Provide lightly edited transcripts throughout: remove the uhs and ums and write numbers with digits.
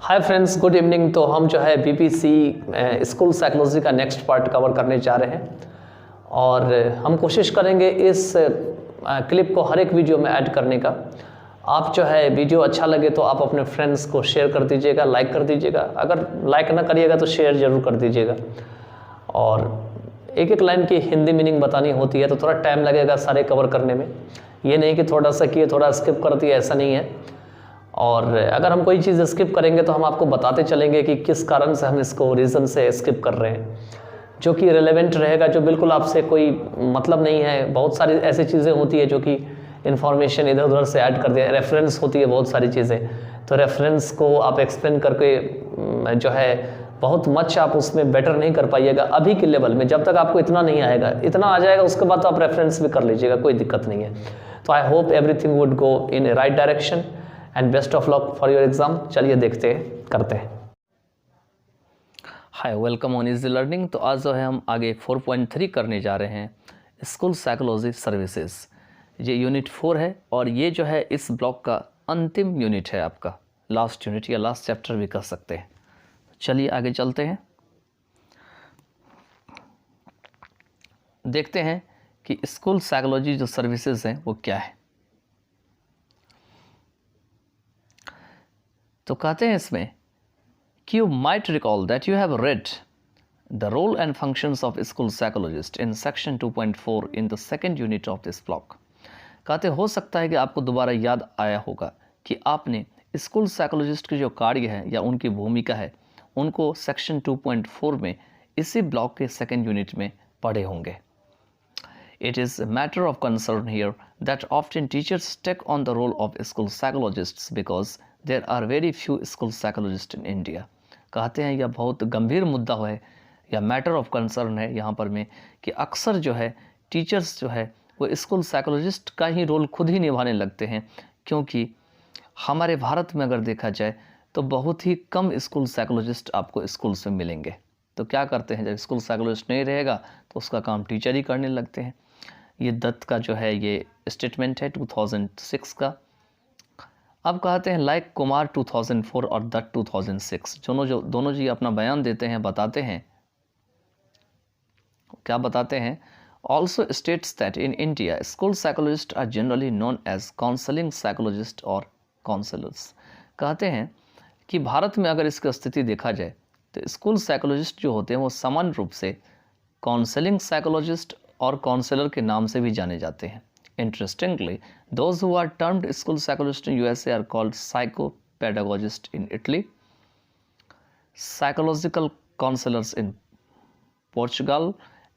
Hi friends, good evening. तो हम जो है बीपीसी स्कूल साइकोलॉजी का नेक्स्ट पार्ट कवर करने जा रहे हैं और हम कोशिश करेंगे इस क्लिप को हर एक वीडियो में ऐड करने का। आप जो है वीडियो अच्छा लगे तो आप अपने फ्रेंड्स को शेयर कर दीजिएगा, लाइक कर दीजिएगा। अगर लाइक ना करिएगा तो शेयर ज़रूर कर दीजिएगा। और एक एक लाइन की हिंदी मीनिंग बतानी होती है तो थोड़ा टाइम लगेगा सारे कवर करने में। ये नहीं कि थोड़ा सा किए थोड़ा स्किप कर दिया, ऐसा नहीं है। और अगर हम कोई चीज़ स्किप करेंगे तो हम आपको बताते चलेंगे कि किस कारण से हम इसको रीज़न से स्किप कर रहे हैं, जो कि रिलेवेंट रहेगा, जो बिल्कुल आपसे कोई मतलब नहीं है। बहुत सारी ऐसी चीज़ें होती है जो कि इन्फॉर्मेशन इधर उधर से ऐड कर दिया, रेफरेंस होती है बहुत सारी चीज़ें। तो रेफरेंस को आप एक्सप्लेन करके जो है बहुत मच आप उसमें बेटर नहीं कर पाइएगा अभी के लेवल में। जब तक आपको इतना नहीं आएगा, इतना आ जाएगा उसके बाद तो आप रेफरेंस भी कर लीजिएगा, कोई दिक्कत नहीं है। तो I hope everything would go in A right direction and best of luck for your exam. चलिए देखते करते हैं। हाय, वेलकम ऑन इजी लर्निंग। तो आज जो है हम आगे 4.3 करने जा रहे हैं, स्कूल साइकोलॉजी सर्विसेज। ये यूनिट 4 है और ये जो है इस ब्लॉक का अंतिम यूनिट है, आपका लास्ट यूनिट या लास्ट चैप्टर भी कह सकते हैं। चलिए आगे चलते हैं, देखते हैं कि स्कूल साइकोलॉजी जो सर्विसेज हैं वो क्या है। तो कहते हैं इसमें कि you might recall that you have read the role and functions of school psychologist in section 2.4 in the second unit of this block। कहते हो सकता है कि आपको दोबारा याद आया होगा कि आपने स्कूल साइकोलॉजिस्ट के जो कार्य है या उनकी भूमिका है उनको सेक्शन 2.4 में इसी ब्लॉक के सेकेंड यूनिट में पढ़े होंगे। It is a matter of concern here that often teachers take on the role of school psychologists because there are very few school psychologists in India। कहते हैं यह बहुत गंभीर मुद्दा है या मैटर ऑफ कंसर्न है यहाँ पर में कि अक्सर जो है टीचर्स जो है वो स्कूल साइकोलॉजिस्ट का ही रोल खुद ही निभाने लगते हैं, क्योंकि हमारे भारत में अगर देखा जाए तो बहुत ही कम स्कूल साइकोलॉजिस्ट आपको स्कूल्स में मिलेंगे। तो क्या करते हैं, जब स्कूल साइकोलॉजिस्ट नहीं रहेगा तो उसका काम टीचर ही करने लगते हैं। ये दत्त का जो है ये स्टेटमेंट है 2006 का। अब कहते हैं लाइक कुमार 2004 और दत्त 2006 दोनों जी अपना बयान देते हैं, बताते हैं, क्या बताते हैं। Also states that in India school psychologist are generally known as counselling psychologist और काउंसलर्स। कहते हैं कि भारत में अगर इसकी स्थिति देखा जाए तो स्कूल साइकोलॉजिस्ट जो होते हैं वो सामान्य रूप से काउंसलिंग साइकोलॉजिस्ट और काउंसलर के नाम से भी जाने जाते हैं। Interestingly, those who are termed school psychologists in USA are called psychopedagogists in Italy, psychological counselors in Portugal,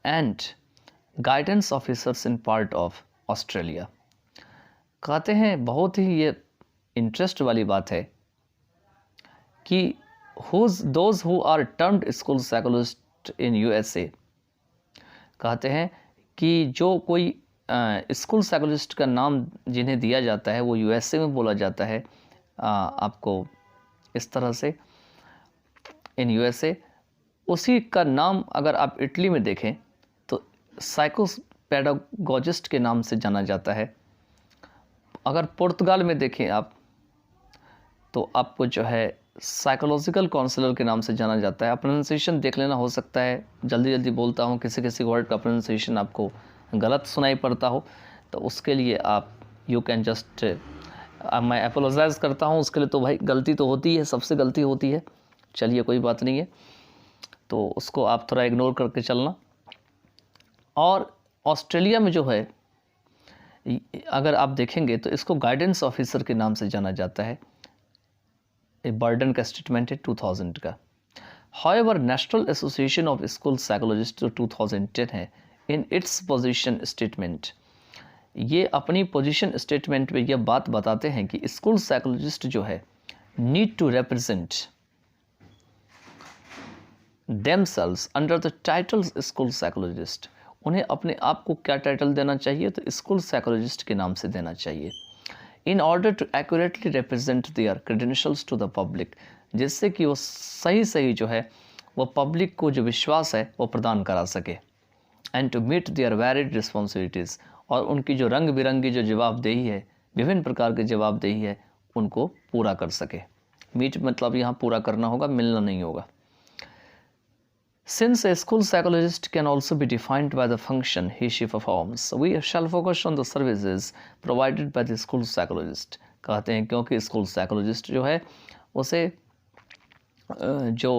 and guidance officers in part of Australia। कहते हैं बहुत ही ये इंटरेस्ट वाली बात है कि those who are termed school psychologists in USA, कहते हैं कि जो कोई स्कूल साइकोलॉजिस्ट का नाम जिन्हें दिया जाता है वो यूएसए में बोला जाता है। आपको इस तरह से इन यूएसए, उसी का नाम अगर आप इटली में देखें तो साइकोपेडागोजिस्ट के नाम से जाना जाता है। अगर पुर्तगाल में देखें आप तो आपको जो है साइकोलॉजिकल काउंसलर के नाम से जाना जाता है। प्रोनाउंसिएशन देख लेना, हो सकता है जल्दी जल्दी बोलता हूँ, किसी किसी वर्ड का प्रोनाउंसिएशन आपको गलत सुनाई पड़ता हो, तो उसके लिए आप यू कैन जस्ट मैं अपोलोजाइज़ करता हूँ उसके लिए। तो भाई गलती तो होती है, सबसे गलती होती है, चलिए कोई बात नहीं है, तो उसको आप थोड़ा इग्नोर करके चलना। और ऑस्ट्रेलिया में जो है अगर आप देखेंगे तो इसको गाइडेंस ऑफिसर के नाम से जाना जाता है। बर्डन का स्टेटमेंट है 2000 का। However national association of school psychologist जो 2010 है, इन इट्स पोजीशन स्टेटमेंट, ये अपनी पोजीशन स्टेटमेंट में यह बात बताते हैं कि स्कूल साइकोलॉजिस्ट जो है need to represent themselves under the titles school psychologist. उन्हें अपने आप को क्या टाइटल देना चाहिए, तो स्कूल साइकोलॉजिस्ट के नाम से देना चाहिए। In order to accurately represent their credentials to the public, जिससे कि वो सही जो है वो पब्लिक को जो विश्वास है वो प्रदान करा सके। And to meet their varied responsibilities, और उनकी जो रंग बिरंगी जो जवाबदेही है, विभिन्न प्रकार की जवाबदेही है, उनको पूरा कर सके। मीट मतलब यहाँ पूरा करना होगा, मिलना नहीं होगा। Since a school psychologist can also be defined by the function he/she performs, we shall focus on the services provided by the school psychologist. कहते हैं क्योंकि स्कूल साइकोलॉजिस्ट जो है उसे जो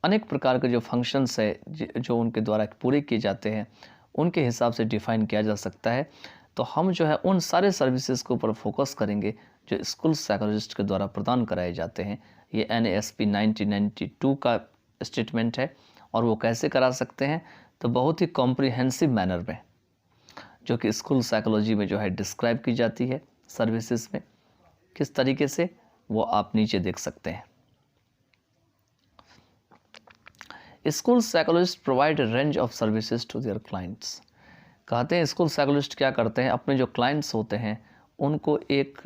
अनेक प्रकार के जो फंक्शंस है जो उनके द्वारा पूरे किए जाते हैं उनके हिसाब से डिफाइन किया जा सकता है। तो हम जो है उन सारे सर्विसेज के ऊपर फोकस करेंगे जो स्कूल साइकोलॉजिस्ट के द्वारा प्रदान कराए जाते हैं। ये NASP 1992 का स्टेटमेंट है और वो कैसे करा सकते हैं, तो बहुत ही कॉम्प्रिहेंसिव मैनर में जो कि स्कूल साइकोलॉजी में जो है डिस्क्राइब की जाती है सर्विसेज में, किस तरीके से वो आप नीचे देख सकते हैं। School psychologist provide a range of services to their clients. कहते हैं स्कूल साइकोलॉजिस्ट क्या करते हैं, अपने जो क्लाइंट्स होते हैं उनको एक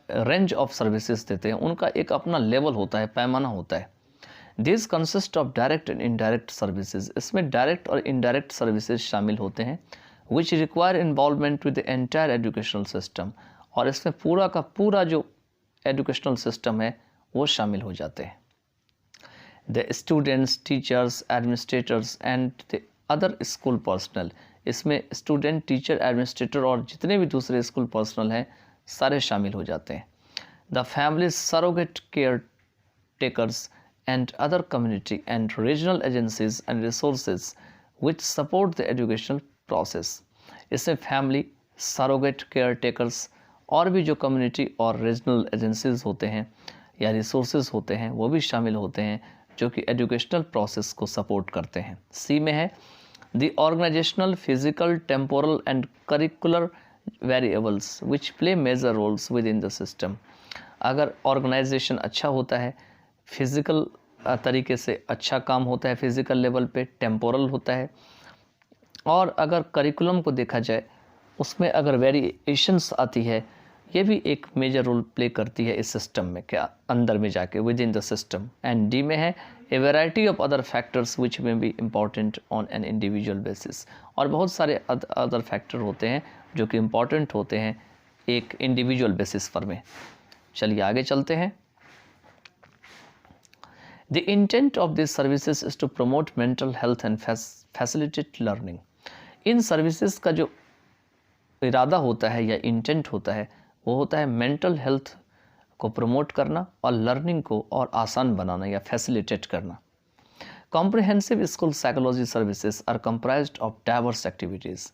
रेंज ऑफ सर्विसेज देते हैं, उनका एक अपना लेवल होता है, पैमाना होता है। This consist of direct and indirect services. इसमें डायरेक्ट और इनडायरेक्ट सर्विसेज शामिल होते हैं which require involvement with the entire educational system, और इसमें पूरा का पूरा जो एजुकेशनल सिस्टम है वो शामिल हो जाते हैं। The students, teachers, administrators and the other school personal. इसमें स्टूडेंट, टीचर, एडमिनिस्ट्रेटर और जितने भी दूसरे स्कूल पर्सनल हैं सारे शामिल हो जाते हैं। The family, surrogate care takers and other community and regional agencies and resources which support the educational process। इसमें फैमिली, सरोगेट केयर टेकर्स और भी जो कम्युनिटी और रीजनल एजेंसीज होते हैं या रिसोर्सेज होते हैं वो भी शामिल होते हैं जो कि एजुकेशनल प्रोसेस को सपोर्ट करते हैं। सी में है the organizational, physical, temporal and curricular variables which play major roles with in the system. अगर ऑर्गेनाइजेशन अच्छा होता है, फिज़िकल तरीके से अच्छा काम होता है, फिज़िकल लेवल पे टेम्पोरल होता है, और अगर करिकुलम को देखा जाए उसमें अगर वेरिएशंस आती है, ये भी एक मेजर रोल प्ले करती है इस सिस्टम में, क्या अंदर में जाके with in the system. And the may है a variety of other factors which may be important on an individual basis. और बहुत सारे अदर फैक्टर होते हैं जो कि इम्पॉर्टेंट होते हैं एक इंडिविजुअल बेसिस पर में। चलिए आगे चलते हैं। The intent of these services is to promote mental health and facilitate learning। In services का जो इरादा होता है या इंटेंट होता है वो होता है मेंटल हेल्थ को प्रमोट करना और लर्निंग को और आसान बनाना या फैसिलिटेट करना। Comprehensive school psychology services are comprised of diverse activities.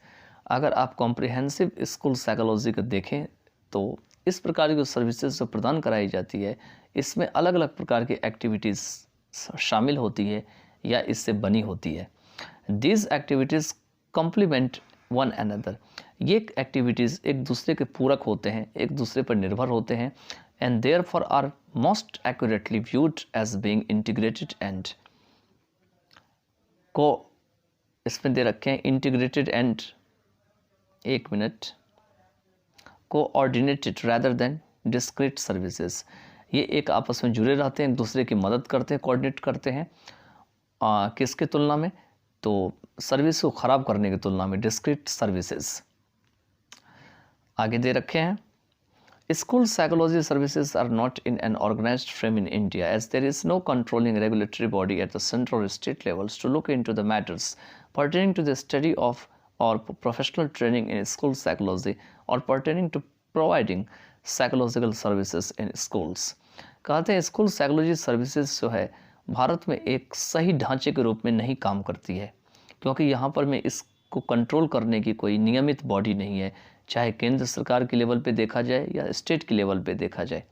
अगर आप कॉम्प्रिहेंसिव स्कूल साइकोलॉजी को देखें तो इस प्रकार की जो सर्विसेज जो प्रदान कराई जाती है इसमें अलग अलग प्रकार की एक्टिविटीज़ शामिल होती है या इससे बनी होती है। These activities complement one another. ये एक्टिविटीज़ एक दूसरे के पूरक होते हैं, एक दूसरे पर निर्भर होते हैं, and therefore are most accurately viewed as being integrated and को इसमें दे रखे हैं integrated and coordinated rather than discrete services. ये एक आपस में जुड़े रहते हैं, एक दूसरे की मदद करते हैं, कोऑर्डिनेट करते हैं। किसके तुलना में? तो सर्विस को ख़राब करने की तुलना में, डिस्क्रीट सर्विसेज। आगे दे रखे हैं school psychology services are not in an organised frame in India as there is no controlling regulatory body at the central और state levels to look into the matters pertaining to the study of or professional training in school psychology or pertaining to providing psychological services in schools। कहते हैं school psychology services जो है भारत में एक सही ढांचे के रूप में नहीं काम करती है, क्योंकि यहाँ पर में इसको कंट्रोल करने की कोई नियमित बॉडी नहीं है, चाहे केंद्र सरकार के लेवल पे देखा जाए या स्टेट के लेवल पे देखा जाए,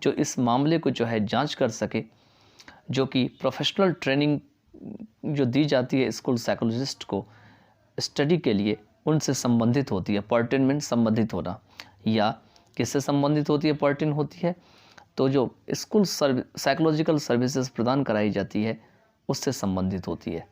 जो इस मामले को जो है जांच कर सके, जो कि प्रोफेशनल ट्रेनिंग जो दी जाती है स्कूल साइकोलॉजिस्ट को स्टडी के लिए उनसे संबंधित होती है। पर्टिनेंट संबंधित होना या किससे संबंधित होती है? पर्टिन होती है तो जो स्कूल साइकोलॉजिकल सर्विसेज प्रदान कराई जाती है उससे संबंधित होती है।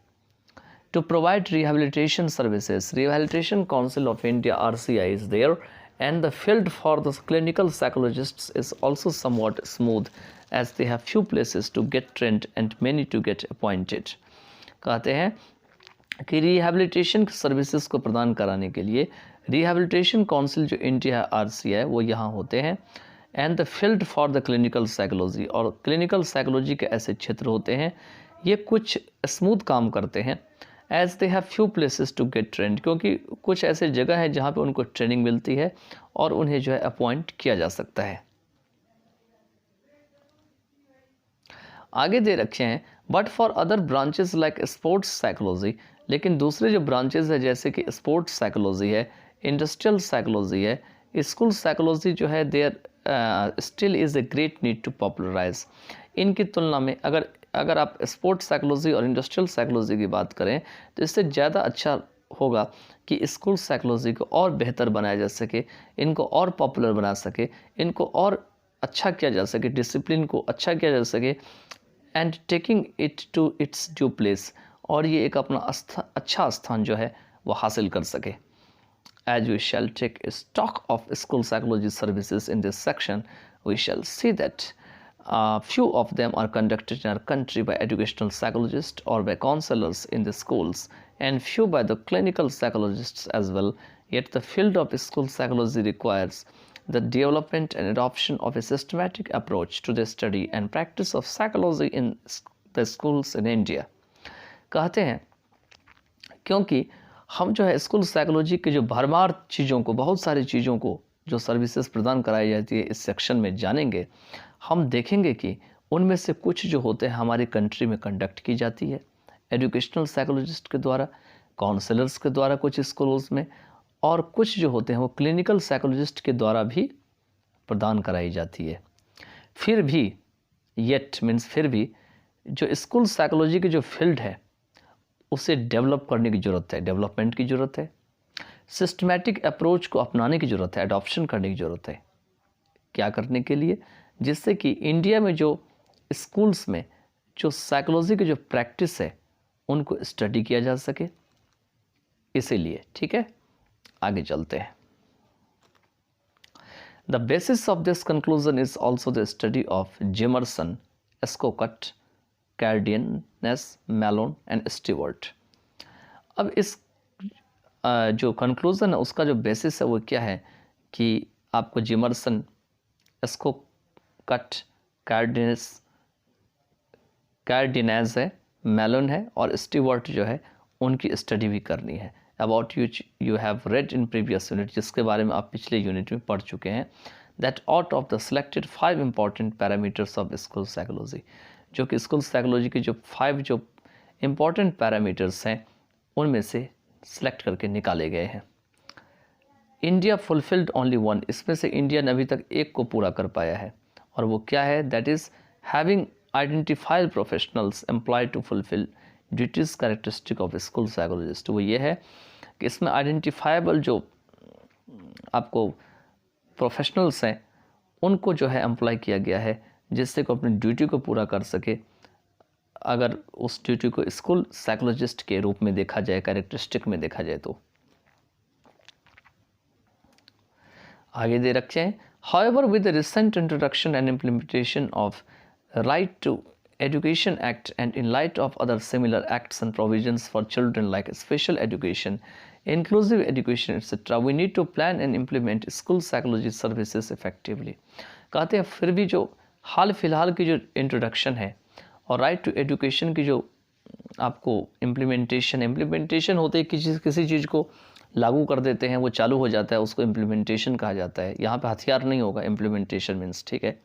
To provide rehabilitation services, rehabilitation council of India RCI is there and the field for the clinical psychologists is also somewhat smooth as they have few places to get trained and many to get appointed। कहते हैं कि rehabilitation services को प्रदान कराने के लिए rehabilitation council जो India RCI वो यहाँ होते हैं, and the field for the clinical psychology, और क्लिनिकल साइकोलॉजी के ऐसे क्षेत्र होते हैं ये कुछ स्मूथ काम करते हैं, as they have few places to get trained, क्योंकि कुछ ऐसे जगह है जहाँ पे उनको ट्रेनिंग मिलती है और उन्हें जो है अपॉइंट किया जा सकता है। आगे दे रखे हैं but for other branches like sports psychology, लेकिन दूसरे जो ब्रांचेस है जैसे कि स्पोर्ट्स साइकोलॉजी है, इंडस्ट्रियल साइकोलॉजी है, स्कूल साइकोलॉजी जो है there still is a great need to popularize. इनकी तुलना में अगर आप स्पोर्ट्स साइकोलॉजी और इंडस्ट्रियल साइकोलॉजी की बात करें तो इससे ज़्यादा अच्छा होगा कि स्कूल साइकोलॉजी को और बेहतर बनाया जा सके, इनको और पॉपुलर बना सके, इनको और अच्छा किया जा सके, डिसिप्लिन को अच्छा किया जा सके, and taking it to its due place, और ये एक अपना अच्छा स्थान जो है वो हासिल कर सके। As we shall take a stock of school psychology services in this section, we shall see that few of them are conducted in our country by educational psychologists or by counselors in the schools, and few by the clinical psychologists as well. Yet the field of school psychology requires the development and adoption of a systematic approach to the study and practice of psychology in the schools in India. कहते हैं क्योंकि हम जो है school psychology के जो भरमार चीज़ों को, बहुत सारी चीज़ों को जो सर्विसेज प्रदान कराई जाती है इस सेक्शन में जानेंगे, हम देखेंगे कि उनमें से कुछ जो होते हैं हमारी कंट्री में कंडक्ट की जाती है एजुकेशनल साइकोलॉजिस्ट के द्वारा, काउंसलर्स के द्वारा कुछ स्कूल्स में, और कुछ जो होते हैं वो क्लिनिकल साइकोलॉजिस्ट के द्वारा भी प्रदान कराई जाती है। फिर भी फिर भी जो स्कूल साइकोलॉजी की जो फील्ड है उसे डेवलप करने की ज़रूरत है, डेवलपमेंट की ज़रूरत है, सिस्टमैटिक अप्रोच को अपनाने की ज़रूरत है, एडॉप्शन करने की ज़रूरत है। क्या करने के लिए? जिससे कि इंडिया में जो स्कूल्स में जो साइकोलॉजी की जो प्रैक्टिस है उनको स्टडी किया जा सके, इसीलिए। ठीक है, आगे चलते हैं। The basis of this conclusion is also the study of Jimerson, एस्कोकट, कैर्डियनस, मैलोन एंड स्टीवर्ट। अब इस जो कंक्लूज़न है उसका जो बेसिस है वो क्या है कि आपको जेमरसन, एस्कोकट, कैर्डिनैज है, मैलोन है और स्टीवर्ट जो है उनकी स्टडी भी करनी है। About you have read in previous unit, जिसके बारे में आप पिछले यूनिट में पढ़ चुके हैं, that out of the selected 5 important parameters of school psychology, जो कि स्कूल साइकोलॉजी के जो 5 जो इम्पॉर्टेंट पैरामीटर्स हैं उनमें से सिलेक्ट करके निकाले गए हैं। इंडिया फुलफिल्ड ओनली 1, इसमें से इंडिया ने अभी तक एक को पूरा कर पाया है, और वो क्या है? That is having identified professionals employed to fulfil duties characteristic of school psychologist. वो ये है कि इसमें आइडेंटिफाइबल जो आपको प्रोफेशनल्स हैं उनको जो है एम्प्लॉय किया गया है, जिससे को अपनी ड्यूटी को पूरा कर सके। अगर उस ड्यूटी को स्कूल साइकोलॉजिस्ट के रूप में देखा जाए, कैरेक्टरिस्टिक में देखा जाए तो। आगे दे रखे हैं, however with the recent introduction and implementation of right to education act and in light of other similar acts and provisions for children like special education, inclusive education etc, we need to plan and implement school psychology services effectively। कहते हैं फिर भी जो हाल फिलहाल की जो introduction है और राइट टू एजुकेशन की जो आपको इम्प्लीमेंटेशन होते है, किसी चीज़ को लागू कर देते हैं, वो चालू हो जाता है, उसको इम्प्लीमेंटेशन कहा जाता है। यहाँ पे हथियार नहीं होगा, इम्प्लीमेंटेशन मीन्स, ठीक है।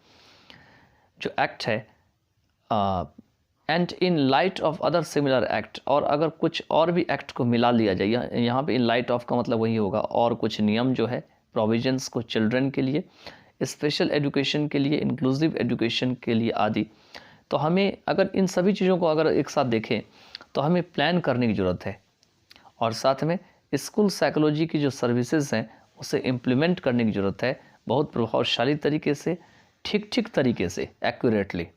जो एक्ट है and in light of other similar act, और अगर कुछ और भी एक्ट को मिला लिया जाए, यहाँ पे इन लाइट ऑफ का मतलब वही होगा, और कुछ नियम जो है प्रोविजंस को चिल्ड्रन के लिए, स्पेशल एजुकेशन के लिए, इंक्लूसिव एजुकेशन के लिए आदि। तो हमें अगर इन सभी चीज़ों को अगर एक साथ देखें तो हमें प्लान करने की ज़रूरत है, और साथ में स्कूल साइकोलॉजी की जो सर्विसेज हैं उसे इम्प्लीमेंट करने की ज़रूरत है, बहुत प्रभावशाली तरीके से, ठीक तरीके से, एक्यूरेटली,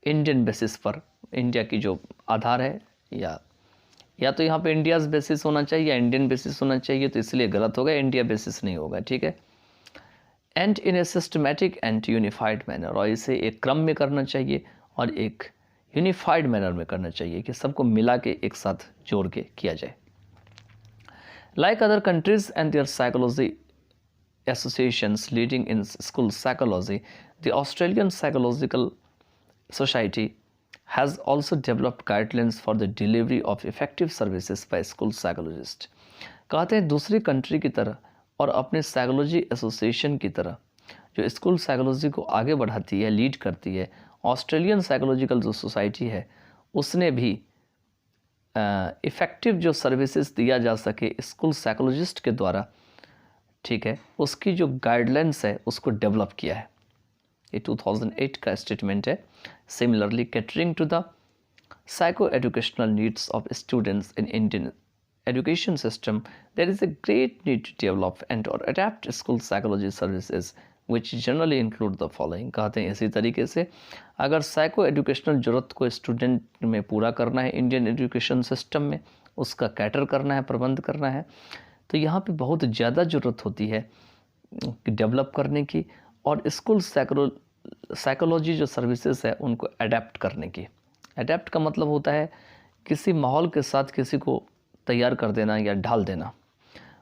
इंडियन बेसिस पर। इंडिया की जो आधार है, या तो यहाँ पे इंडियाज़ बेसिस होना चाहिए या इंडियन बेसिस होना चाहिए, तो इसलिए गलत होगा, इंडिया बेसिस नहीं होगा, ठीक है। And in a systematic and unified manner, और इसे एक क्रम में करना चाहिए और एक यूनिफाइड मैनर में करना चाहिए कि सबको मिला के एक साथ जोड़ के किया जाए। Like other countries and there psychology associations leading in school psychology, the Australian Psychological Society has also developed guidelines for the delivery of effective services by school psychologists. कहते हैं दूसरी कंट्री की तरह और अपने साइकोलॉजी एसोसिएशन की तरह जो स्कूल साइकोलॉजी को आगे बढ़ाती है, लीड करती है, ऑस्ट्रेलियन साइकोलॉजिकल जो सोसाइटी है उसने भी इफ़ेक्टिव जो सर्विसेज दिया जा सके स्कूल साइकोलॉजिस्ट के द्वारा, ठीक है, उसकी जो गाइडलाइंस है उसको डेवलप किया है। ये 2008 का स्टेटमेंट है। Similarly catering to the psycho educational needs of students in Indian education system, there is a great need to develop and or adapt school psychology services which generally include the following। कहते हैं इसी तरीके से अगर psycho educational ज़रूरत को student में पूरा करना है इंडियन एजुकेशन सिस्टम में, उसका कैटर करना है, प्रबंध करना है, तो यहाँ पे बहुत ज़्यादा ज़रूरत होती है डेवलप करने की और स्कूल साइकोलॉजी जो सर्विसेज है उनको अडेप्ट करने की। अडेप्ट का मतलब होता है किसी माहौल के साथ किसी को तैयार कर देना या ढाल देना।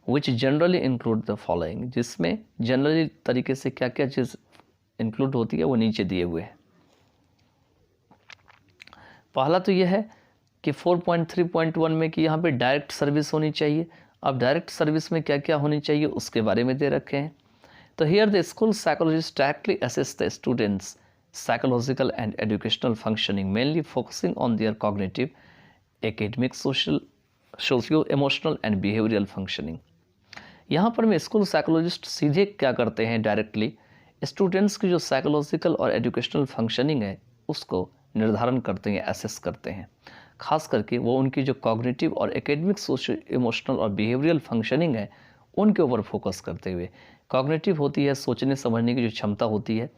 Which generally include the following, जिसमें जनरली तरीके से क्या क्या चीज़ इंक्लूड होती है वो नीचे दिए हुए हैं। पहला तो यह है कि 4.3.1 में कि यहाँ पे डायरेक्ट सर्विस होनी चाहिए। अब डायरेक्ट सर्विस में क्या क्या होनी चाहिए उसके बारे में दे रखे हैं। तो here the school psychologist directly assist the students psychological and educational functioning, mainly focusing on their cognitive, academic, socio emotional and behavioural functioning. यहाँ पर में स्कूल साइकोलॉजिस्ट सीधे क्या करते हैं, डायरेक्टली स्टूडेंट्स की जो साइकोलॉजिकल और एजुकेशनल फंक्शनिंग है उसको निर्धारण करते हैं, एसेस करते हैं। खास करके वो उनकी जो कॉग्निटिव और एकेडमिक, सोशियो इमोशनल और बिहेवियरल फंक्शनिंग है उनके ऊपर फोकस करते हुए। कॉग्निटिव होती है सोचने समझने की जो क्षमता होती है,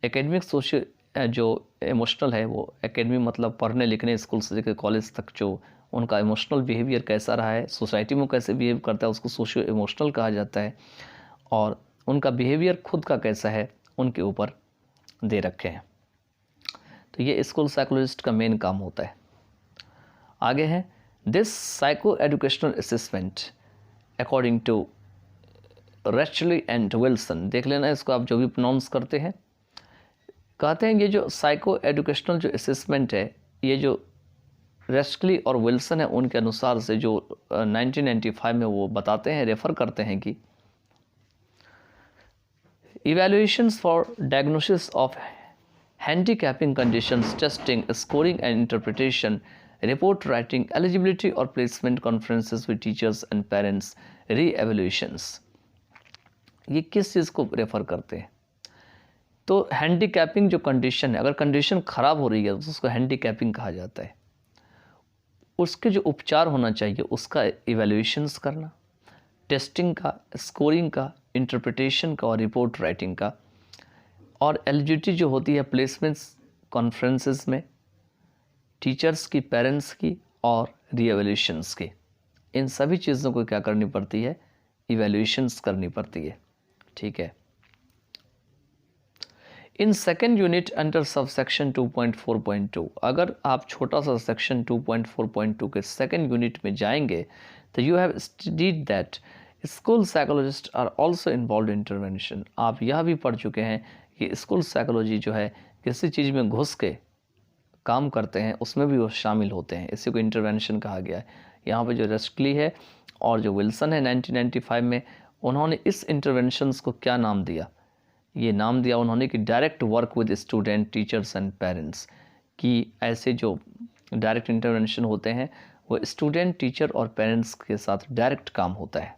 एकेडमिक सोशियो जो इमोशनल है वो एकेडमी मतलब पढ़ने लिखने स्कूल से लेकर कॉलेज तक जो उनका इमोशनल बिहेवियर कैसा रहा है, सोसाइटी में कैसे बिहेव करता है उसको सोशियो इमोशनल कहा जाता है, और उनका बिहेवियर खुद का कैसा है उनके ऊपर दे रखे हैं। तो ये स्कूल साइकोलॉजिस्ट का मेन काम होता है। आगे है this psycho educational assessment according to Reschly and Wilson, देख लेना इसको आप जो भी प्रोनाउंस करते हैं। कहते हैं ये जो साइको एजुकेशनल जो असेसमेंट है ये जो रेस्कली और विल्सन है उनके अनुसार से जो 1995 में वो बताते हैं, रेफर करते हैं कि evaluations for diagnosis of handicapping conditions, testing, scoring and interpretation, report writing, eligibility और placement conferences with teachers and parents, reevaluations, ये किस चीज़ को रेफर करते हैं? तो हैंडीकैपिंग जो कंडीशन है, अगर कंडीशन ख़राब हो रही है तो उसको हैंडीकैपिंग कहा जाता है। उसके जो उपचार होना चाहिए उसका इवैल्यूएशंस करना, टेस्टिंग का, स्कोरिंग का, इंटरप्रिटेशन का और रिपोर्ट राइटिंग का, और एलिजिबिलिटी जो होती है प्लेसमेंट्स कॉन्फ्रेंसेस में टीचर्स की, पेरेंट्स की और रीएवैल्यूएशंस की, इन सभी चीज़ों को क्या करनी पड़ती है, इवैल्यूएशंस करनी पड़ती है। ठीक है। In second unit under sub section 2.4.2, अगर आप छोटा सा सेक्शन 2.4.2 के सेकेंड यूनिट में जाएंगे तो you have studied that school psychologist are also involve intervention. आप यह भी पढ़ चुके हैं कि स्कूल साइकोलॉजी जो है किसी चीज़ में घुस के काम करते हैं उसमें भी वो शामिल होते हैं, इसी को इंटरवेंशन कहा गया है। यहाँ पे जो रेस्कली है और जो विल्सन है 1995 में, उन्होंने इस इंटरवेंशंस को क्या नाम दिया, ये नाम दिया उन्होंने कि direct work with student, teachers and parents, कि ऐसे जो डायरेक्ट इंटरवेंशन होते हैं वो स्टूडेंट, टीचर और पेरेंट्स के साथ डायरेक्ट काम होता है।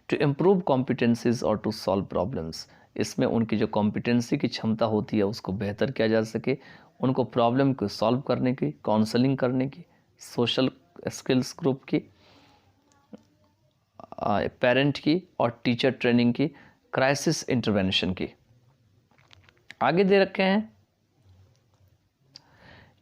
टू इम्प्रूव कॉम्पिटेंसीज और टू सॉल्व प्रॉब्लम्स, इसमें उनकी जो कॉम्पिटेंसी की क्षमता होती है उसको बेहतर किया जा सके, उनको प्रॉब्लम को सॉल्व करने की, काउंसलिंग करने की, सोशल स्किल्स ग्रुप की, पेरेंट की और टीचर ट्रेनिंग की, क्राइसिस इंटरवेंशन की। आगे दे रखे हैं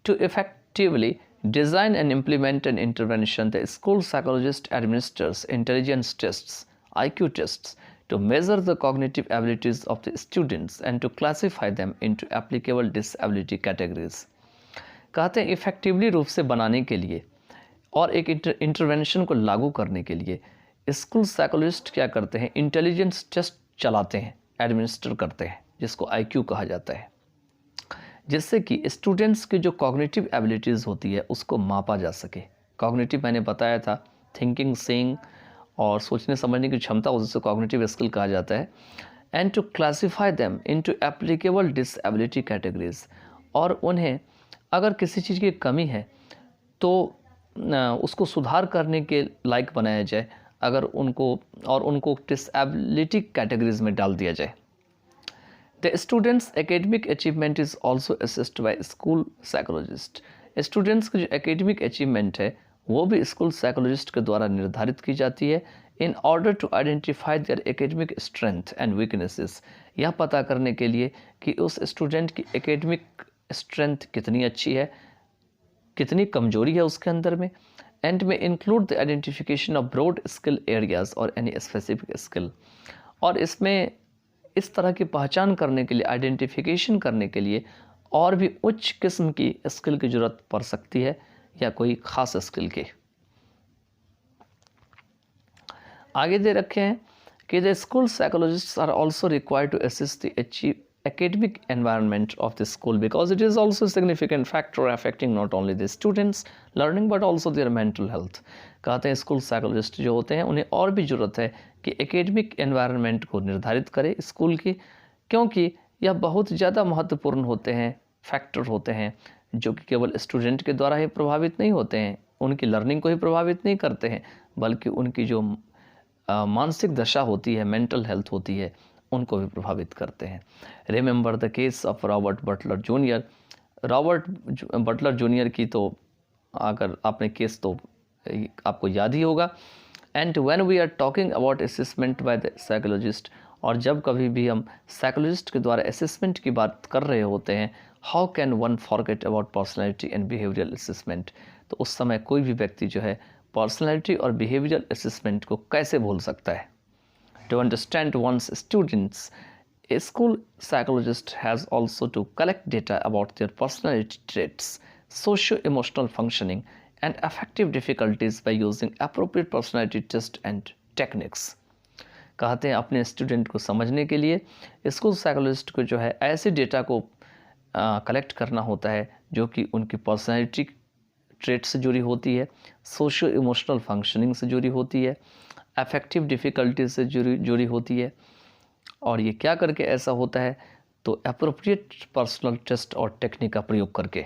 to effectively design and implement an intervention the school psychologist administers intelligence tests, IQ tests to measure the cognitive abilities of the students and to classify them into applicable disability categories। कहते हैं effectively रूप से बनाने के लिए और एक intervention को लागू करने के लिए स्कूल साइकोलॉजिस्ट क्या करते हैं, इंटेलिजेंस टेस्ट चलाते हैं, एडमिनिस्टर करते हैं, जिसको IQ कहा जाता है, जिससे कि स्टूडेंट्स की जो कॉग्निटिव एबिलिटीज़ होती है उसको मापा जा सके। कॉग्निटिव मैंने बताया था, थिंकिंग, सेइंग और सोचने समझने की क्षमता, उससे कॉग्निटिव स्किल कहा जाता है। And to classify them into applicable disability categories, और उन्हें अगर किसी चीज़ की कमी है तो उसको सुधार करने के लायक बनाया जाए, अगर उनको डिसेबिलिटी कैटेगरीज में डाल दिया जाए। The students academic achievement is also assist by school psychologist. Students की जो एकेडमिक अचीवमेंट है वो भी स्कूल साइकोलॉजिस्ट के द्वारा निर्धारित की जाती है, in order to identify their academic strength and weaknesses, यह पता करने के लिए कि उस स्टूडेंट की एकेडमिक स्ट्रेंथ कितनी अच्छी है, कितनी कमजोरी है उसके अंदर में, एंड में include the identification of broad skill areas और एनी स्पेसिफिक स्किल। और इसमें इस तरह की पहचान करने के लिए, आइडेंटिफिकेशन करने के लिए और भी उच्च किस्म की स्किल की ज़रूरत पड़ सकती है या कोई ख़ास स्किल की। आगे दे रखे हैं कि the school psychologists are also required to assist the academic environment of the school, because it is also a significant factor affecting not only the students learning but also their mental health। कहते हैं school psychologist जो होते हैं उन्हें और भी ज़रूरत है कि एकेडमिक एनवायरनमेंट को निर्धारित करे स्कूल की, क्योंकि यह बहुत ज़्यादा महत्वपूर्ण होते हैं, फैक्टर होते हैं जो कि केवल स्टूडेंट के द्वारा ही प्रभावित नहीं होते हैं, उनकी लर्निंग को ही प्रभावित नहीं करते हैं, बल्कि उनकी जो मानसिक दशा होती है, मेंटल हेल्थ होती है, उनको भी प्रभावित करते हैं। Remember the case of Robert Butler junior. Robert Butler junior की तो अगर आपने केस तो आपको याद ही होगा। And when we are talking about assessment by the psychologist, और जब कभी भी हम साइकोलॉजिस्ट के द्वारा असेसमेंट की बात कर रहे होते हैं, how can one forget about personality and behavioural assessment, तो उस समय कोई भी व्यक्ति जो है पर्सनैलिटी और बिहेवियरल असेसमेंट को कैसे भूल सकता है। To understand one's students, a school psychologist has also to collect data about their personality traits, socio-emotional functioning, and affective difficulties by using appropriate personality tests and techniques। कहते हैं अपने student को समझने के लिए स्कूल साइकोलॉजिस्ट को जो है ऐसे डेटा को कलेक्ट करना होता है जो कि उनकी पर्सनैलिटी ट्रेट से जुड़ी होती है, सोशो इमोशनल फंक्शनिंग से जुड़ी होती है, अफेक्टिव डिफ़िकल्टी से जुड़ी होती है। और ये क्या करके ऐसा होता है, तो अप्रोप्रिएट पर्सनल टेस्ट और टेक्निक का प्रयोग करके।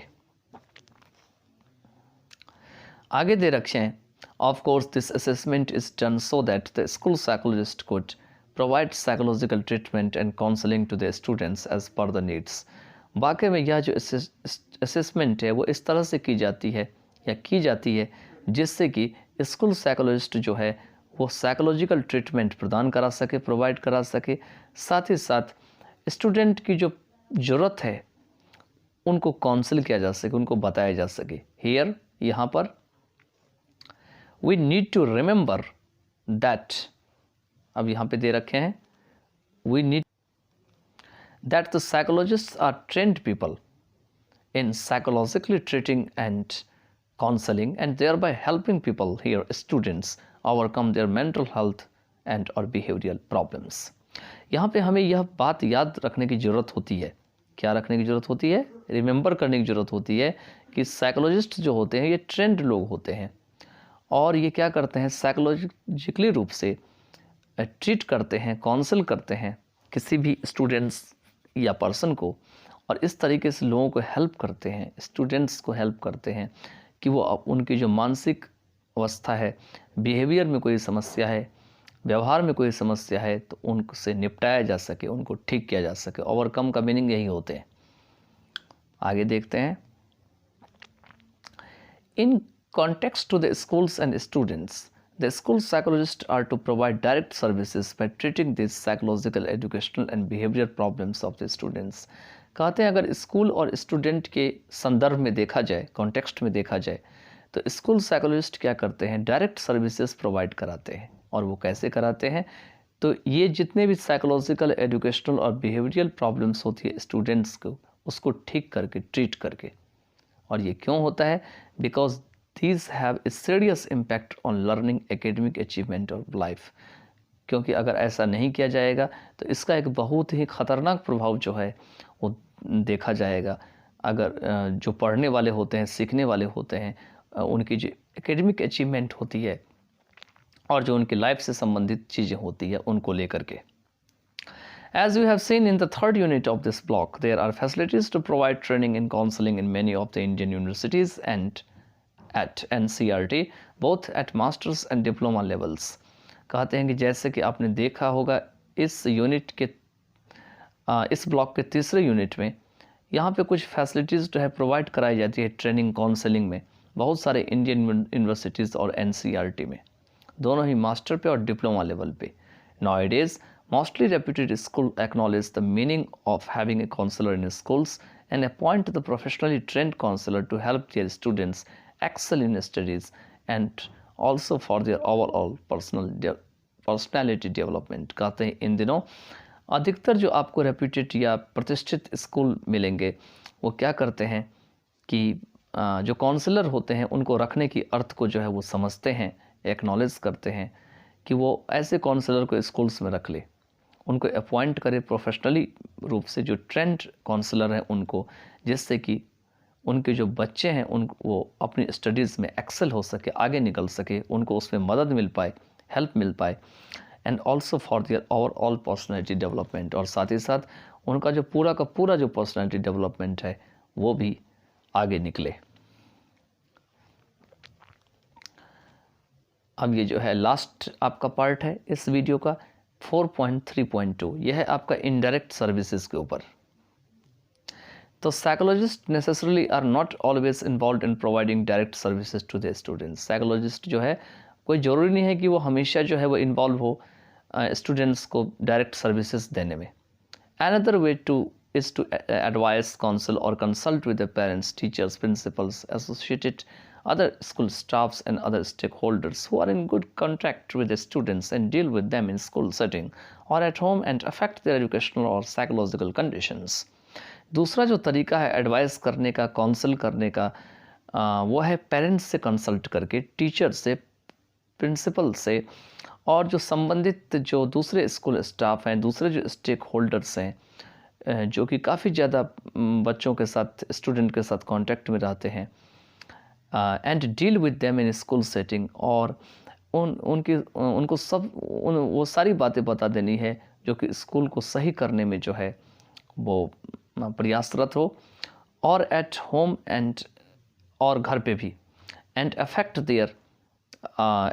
आगे दे रखे हैं, of course this assessment is done so that the school psychologist could provide psychological treatment and counselling to the students as per the needs. वाकई में यह जो असेसमेंट है वो इस तरह से की जाती है जिससे कि स्कूल साइकोलॉजिस्ट जो है वो साइकोलॉजिकल ट्रीटमेंट प्रदान करा सके, प्रोवाइड करा सके, साथ ही साथ स्टूडेंट की जो ज़रूरत है उनको काउंसिल किया जा सके, उनको बताया जा सके। हियर यहाँ पर we need to remember that, अब यहाँ पे दे रखे हैं, we need that the psychologists are trained people in psychologically treating and counseling and thereby helping people, here students, overcome their mental health and or behavioral problems। यहाँ पे हमें यह बात याद रखने की ज़रूरत होती है, क्या रखने की ज़रूरत होती है, रिमेंबर करने की ज़रूरत होती है कि साइकोलॉजिस्ट जो होते हैं ये ट्रेंड लोग होते हैं और ये क्या करते हैं, साइकोलॉजिकली रूप से ट्रीट करते हैं, काउंसिल करते हैं किसी भी स्टूडेंट्स या पर्सन को, और इस तरीके से लोगों को हेल्प करते हैं, स्टूडेंट्स को हेल्प करते हैं कि वो उनकी जो मानसिक अवस्था है, बिहेवियर में कोई समस्या है, व्यवहार में कोई समस्या है, तो उनसे निपटाया जा सके, उनको ठीक किया जा सके। ओवरकम का मीनिंग यही होते हैं। आगे देखते हैं, in context to the schools and students, the school psychologist are to provide direct services by treating this psychological, educational and behaviour problems of the students. कहते हैं अगर स्कूल और स्टूडेंट के संदर्भ में देखा जाए, कॉन्टेक्स्ट में देखा जाए, तो स्कूल साइकोलॉजिस्ट क्या करते हैं, डायरेक्ट सर्विसेज प्रोवाइड कराते हैं। और वो कैसे कराते हैं, तो ये जितने भी साइकोलॉजिकल, एजुकेशनल और बिहेवियरल प्रॉब्लम्स होती है स्टूडेंट्स को, उसको ठीक करके, ट्रीट करके। और ये क्यों होता है, because these have a serious impact on learning, academic achievement of life. क्योंकि अगर ऐसा नहीं किया जाएगा तो इसका एक बहुत ही ख़तरनाक प्रभाव जो है वो देखा जाएगा। अगर जो पढ़ने वाले होते हैं, सीखने वाले होते हैं, उनकी जो एकेडमिक अचीवमेंट होती है और जो उनकी लाइफ से संबंधित चीज़ें होती है उनको लेकर के। As we have seen in the third unit of this block, there are facilities to provide training in counseling in many of the Indian universities and at NCERT, both at masters and diploma levels. कहते हैं कि जैसे कि आपने देखा होगा इस unit के इस ब्लॉक के तीसरे यूनिट में यहाँ पे कुछ फैसिलिटीज़ जो है प्रोवाइड कराई जाती है ट्रेनिंग काउंसलिंग में बहुत सारे इंडियन यूनिवर्सिटीज़ और NCERT में, दोनों ही मास्टर पे और डिप्लोमा लेवल पे। Nowadays, mostly reputed schools acknowledge the meaning of having a counselor in schools and appoint the professionally trained counselor to help their students excel in studies and also for their overall personality development। कहते हैं इन दिनों अधिकतर जो आपको reputed या प्रतिष्ठित school मिलेंगे वो क्या करते हैं कि जो काउंसलर होते हैं उनको रखने की अर्थ को जो है वो समझते हैं, एक्नॉलेज करते हैं कि वो ऐसे काउंसलर को स्कूल्स में रख ले, उनको अपॉइंट करे प्रोफेशनली रूप से जो ट्रेंड काउंसलर हैं उनको, जिससे कि उनके जो बच्चे हैं वो अपनी स्टडीज़ में एक्सेल हो सके, आगे निकल सके, उनको उसमें मदद मिल पाए, हेल्प मिल पाए and also for their overall personality development, और साथ ही साथ उनका जो पूरा का पूरा जो पर्सनैलिटी डेवलपमेंट है वो भी आगे निकले। अब ये जो है लास्ट आपका पार्ट है इस वीडियो का 4.3.2, यह है आपका इनडायरेक्ट सर्विसेज के ऊपर। तो psychologist necessarily are not always involve in providing direct services to the students. Psychologist जो है कोई ज़रूरी नहीं है कि वो हमेशा जो है वो इन्वॉल्व हो स्टूडेंट्स को डायरेक्ट सर्विसेज देने में। Another way to is to advise, counsel or consult with the parents, teachers, principals, associated other school staffs and other stakeholders who are in good contact with the students and deal with them in school setting or at home and affect their educational or psychological conditions। दूसरा जो तरीका है advice करने का, counsel करने का, वो है पेरेंट्स से कंसल्ट करके, टीचर से, प्रिंसिपल से और जो संबंधित जो दूसरे स्कूल स्टाफ हैं, दूसरे जो स्टेक होल्डर्स हैं जो कि काफ़ी ज़्यादा बच्चों के साथ, स्टूडेंट के साथ कांटेक्ट में रहते हैं, and deal with them in school setting, और उनको वो सारी बातें बता देनी है जो कि स्कूल को सही करने में जो है वो प्रयासरत हो, और एट होम एंड और घर पे भी, and affect there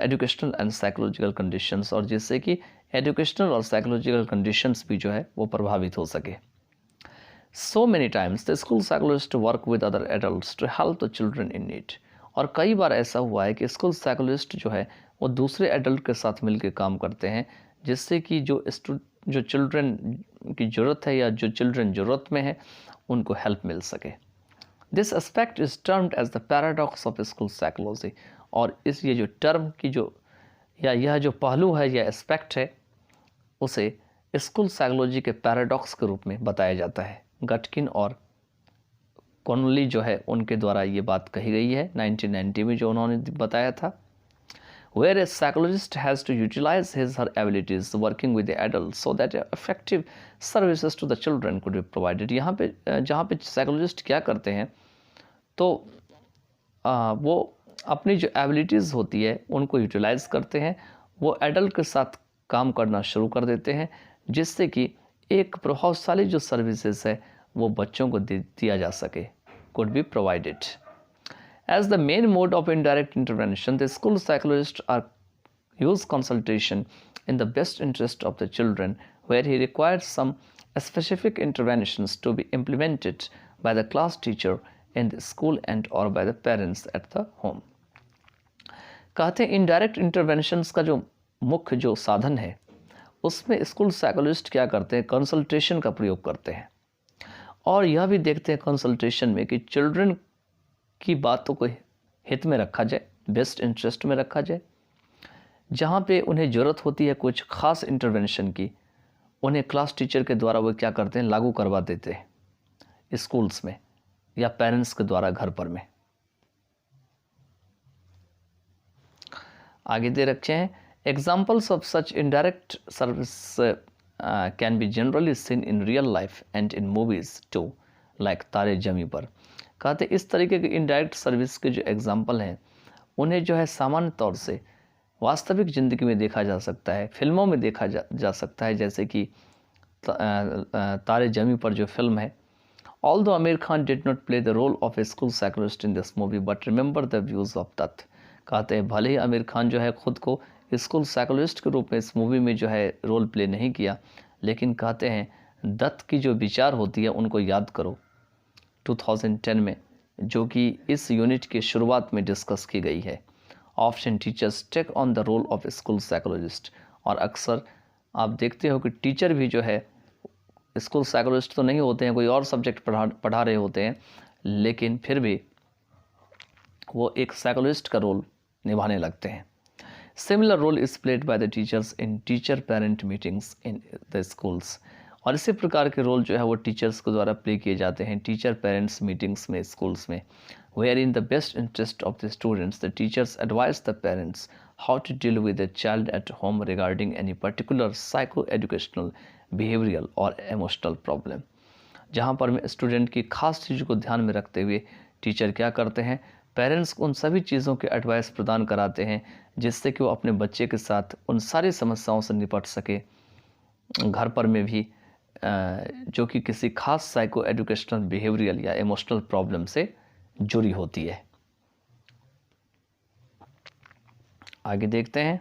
educational and psychological conditions, और जिससे कि एजुकेशनल और साइकोलॉजिकल कंडीशंस भी जो है वो प्रभावित हो सके। So many times the school psychologists work with other adults to help the children in need। और कई बार ऐसा हुआ है कि स्कूल साइकोलॉजिस्ट जो है वो दूसरे एडल्ट के साथ मिलकर काम करते हैं, जिससे कि जो चिल्ड्रन की ज़रूरत है या जो चिल्ड्रन ज़रूरत में है उनको हेल्प मिल सके। This aspect is termed as the paradox of school psychology. और इस ये जो टर्म की जो या यह जो पहलू है या एस्पेक्ट है उसे स्कूल साइकोलॉजी के पैराडॉक्स के रूप में बताया जाता है। गटकिन और कॉनली जो है उनके द्वारा ये बात कही गई है 1990 में, जो उन्होंने बताया था। Where a psychologist has to utilise his her abilities working with the adult so that effective services to the children could be provided. यहाँ पे जहाँ पे साइकोलॉजिस्ट क्या करते हैं तो वो अपनी जो एबिलिटीज़ होती है उनको यूटिलाइज करते हैं, वो एडल्ट के साथ काम करना शुरू कर देते हैं, जिससे कि एक प्रभावशाली जो सर्विसेज है वो बच्चों को दिया जा सके, could be provided। As the main mode of indirect intervention, the school psychologists use consultation in the best interest of the children, where he requires some specific interventions to be implemented by the class teacher in the school and or by the parents at the home। कहते हैं indirect interventions का जो मुख्य जो साधन है उसमें school psychologist क्या करते हैं, कंसल्टेशन का प्रयोग करते हैं, और यह भी देखते हैं कंसल्टेशन में कि चिल्ड्रन की बातों को हित में रखा जाए, बेस्ट इंटरेस्ट में रखा जाए। जहाँ पे उन्हें ज़रूरत होती है कुछ ख़ास इंटरवेंशन की, उन्हें क्लास टीचर के द्वारा वो क्या करते हैं, लागू करवा देते हैं स्कूल्स में या पेरेंट्स के द्वारा घर पर में। आगे दे रखे हैं Examples of such indirect service can be generally seen in real life and in movies too, like तारे जमी पर। कहते इस तरीके के इनडायरेक्ट सर्विस के जो एग्जाम्पल हैं उन्हें जो है सामान्य तौर से वास्तविक ज़िंदगी में देखा जा सकता है, फिल्मों में देखा जा सकता है, जैसे कि तारे जमी पर जो फिल्म है। Although Amir Khan did not play the role of a school psychologist in this movie, but remember the views of Dutt। कहते हैं भले ही आमिर खान जो है खुद को स्कूल साइकोलॉजिस्ट के रूप में इस मूवी में जो है रोल प्ले नहीं किया, लेकिन कहते हैं दत्त की जो विचार होती है उनको याद करो 2010 में, जो कि इस यूनिट की शुरुआत में डिस्कस की गई है। Option teachers take on the role of school psychologist. और अक्सर आप देखते हो कि टीचर भी जो है स्कूल साइकोलॉजिस्ट तो नहीं होते हैं, कोई और सब्जेक्ट पढ़ा रहे होते हैं, लेकिन फिर भी वो एक साइकोलॉजिस्ट का रोल निभाने लगते हैं। Similar role is played by the teachers in teacher parent meetings in the schools. और इसी प्रकार के रोल जो है वो टीचर्स के द्वारा प्ले किए जाते हैं टीचर पेरेंट्स मीटिंग्स में, स्कूल्स में। Where in the best interest of the students the teachers advise the parents how to deal with a child at home regarding any particular psycho-educational, behavioral और emotional problem। जहाँ पर student की खास चीज़ को ध्यान में रखते हुए टीचर क्या करते हैं, पेरेंट्स को उन सभी चीज़ों के एडवाइस प्रदान कराते हैं जिससे कि वो अपने बच्चे के साथ उन सारी समस्याओं से निपट सके, घर पर में भी जो कि किसी खास साइको एजुकेशनल, बिहेवियरल या इमोशनल प्रॉब्लम से जुड़ी होती है। आगे देखते हैं।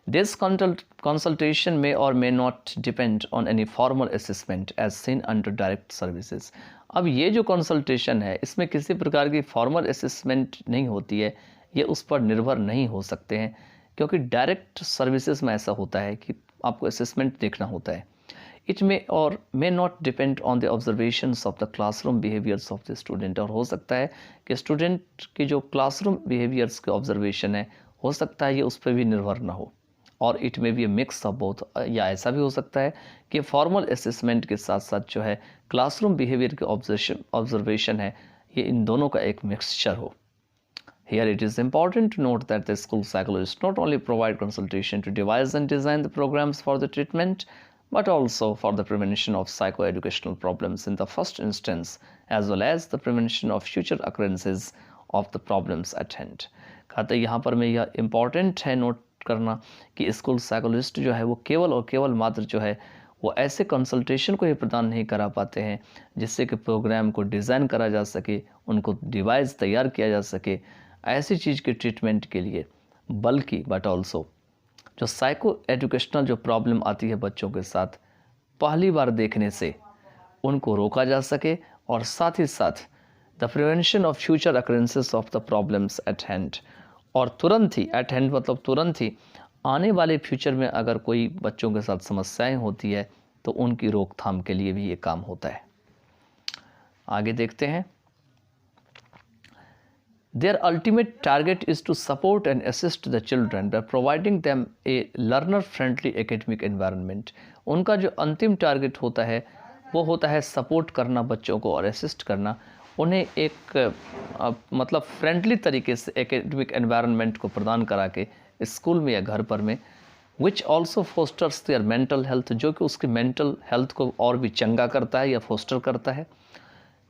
दिस कंसल्टेशन में और may not depend on any formal assessment as seen under direct services. अब ये जो कंसल्टेशन है इसमें किसी प्रकार की फॉर्मल असेसमेंट नहीं होती है, ये उस पर निर्भर नहीं हो सकते हैं, क्योंकि डायरेक्ट सर्विसेज में ऐसा होता है कि आपको असेसमेंट देखना होता है। इट मे और may not depend on the observations of the classroom behaviours of the student. और हो सकता है कि स्टूडेंट की जो क्लासरूम बिहेवियर्स के ऑब्जर्वेशन है, हो सकता है ये उस पर भी निर्भर ना हो। और इट में भी मिक्स ऑफ बोथ, या ऐसा भी हो सकता है कि फॉर्मल असेसमेंट के साथ साथ जो है क्लासरूम बिहेवियर के ऑब्जर्वेशन है, ये इन दोनों का एक मिक्सचर हो। Here it is important to note that the school psychologists not only provide consultation to devise and design the programs for the treatment, but also for the prevention of psychoeducational problems in the first instance, as well as the prevention of future occurrences of the problems at hand। कहते यहाँ पर मैं यह important है note करना कि school psychologist जो है वो केवल और केवल मात्र जो है वो ऐसे कंसल्टेशन को ही प्रदान नहीं करा पाते हैं जिससे कि प्रोग्राम को डिज़ाइन करा जा सके, उनको डिवाइस तैयार किया जा सके ऐसी चीज़ के ट्रीटमेंट के लिए, बल्कि बट ऑल्सो जो साइको एजुकेशनल जो प्रॉब्लम आती है बच्चों के साथ, पहली बार देखने से उनको रोका जा सके, और साथ ही साथ the prevention of future occurrences of the problems at hand. और तुरंत ही, एट हैंड मतलब तुरंत ही, आने वाले फ्यूचर में अगर कोई बच्चों के साथ समस्याएं होती है तो उनकी रोकथाम के लिए भी ये काम होता है। आगे देखते हैं। Their ultimate target is to support and assist the children by providing them a learner-friendly academic environment। उनका जो अंतिम टारगेट होता है वो होता है सपोर्ट करना बच्चों को और असिस्ट करना, उन्हें एक मतलब फ्रेंडली तरीके से एकेडमिक एनवायरनमेंट को प्रदान करा के स्कूल में या घर पर में, which also fosters their mental health, जो कि उसकी मेंटल हेल्थ को और भी चंगा करता है या फोस्टर करता है।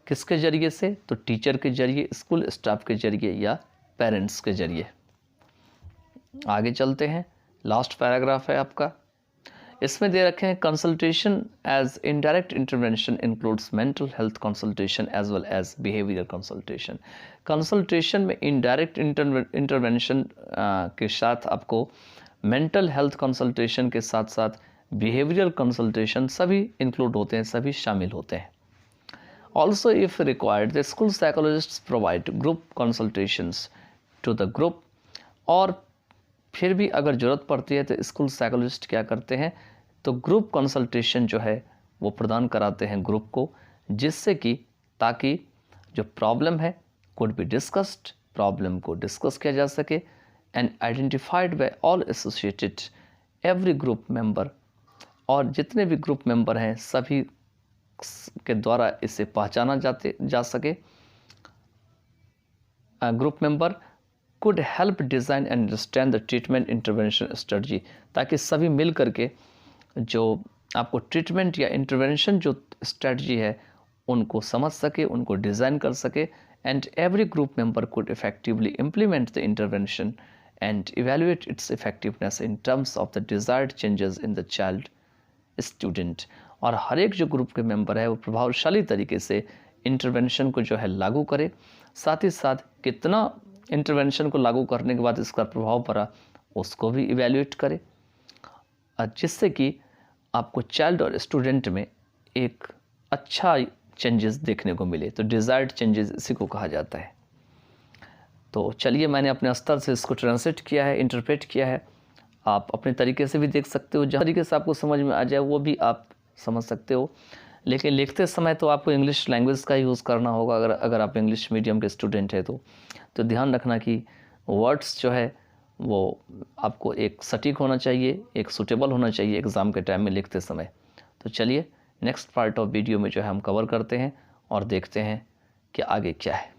किसके ज़रिए से? तो टीचर के ज़रिए, स्कूल स्टाफ के ज़रिए या पेरेंट्स के ज़रिए। आगे चलते हैं। लास्ट पैराग्राफ है आपका, इसमें दे रखे हैं consultation as indirect intervention includes mental health consultation as well as behaviour consultation. Consultation में इनडायरेक्ट इंटरवेंशन के साथ आपको मेंटल हेल्थ कंसल्टेशन के साथ साथ बिहेवियरल कंसल्टेशन सभी इंक्लूड होते हैं, सभी शामिल होते हैं। Also, if required, the school psychologists provide group consultations to the group। और फिर भी अगर ज़रूरत पड़ती है तो स्कूल साइकोलॉजिस्ट क्या करते हैं, तो ग्रुप कंसल्टेशन जो है वो प्रदान कराते हैं ग्रुप को, जिससे कि ताकि जो प्रॉब्लम है कुड बी डिस्कस्ड, प्रॉब्लम को डिस्कस किया जा सके, and identified by all associated every group member. और जितने भी ग्रुप मेंबर हैं सभी के द्वारा इसे पहचाना जा सके। Group member could help design and understand the treatment intervention strategy, ताकि सभी मिल करके जो आपको ट्रीटमेंट या इंटरवेंशन जो स्ट्रेटजी है उनको समझ सके, उनको डिज़ाइन कर सके, and every group member could effectively implement the intervention and evaluate it's effectiveness in terms of the desired changes in the child student. और हर एक जो ग्रुप के मेंबर है वो प्रभावशाली तरीके से इंटरवेंशन को जो है लागू करे, साथ ही साथ कितना इंटरवेंशन को लागू करने के बाद इसका प्रभाव पड़ा उसको भी इवेल्युएट करे, जिससे कि आपको चाइल्ड और स्टूडेंट में एक अच्छा चेंजेस देखने को मिले। तो डिज़ायर्ड चेंजेस इसी को कहा जाता है। तो चलिए, मैंने अपने स्तर से इसको ट्रांसलेट किया है, इंटरप्रेट किया है। आप अपने तरीके से भी देख सकते हो, जहाँ तरीके से आपको समझ में आ जाए वो भी आप समझ सकते हो, लेकिन लिखते समय तो आपको इंग्लिश लैंग्वेज का यूज़ करना होगा अगर आप इंग्लिश मीडियम के स्टूडेंट हैं तो ध्यान रखना कि वर्ड्स जो है वो आपको एक सटीक होना चाहिए, एक सूटेबल होना चाहिए एग्ज़ाम के टाइम में लिखते समय। तो चलिए नेक्स्ट पार्ट ऑफ वीडियो में जो है हम कवर करते हैं और देखते हैं कि आगे क्या है।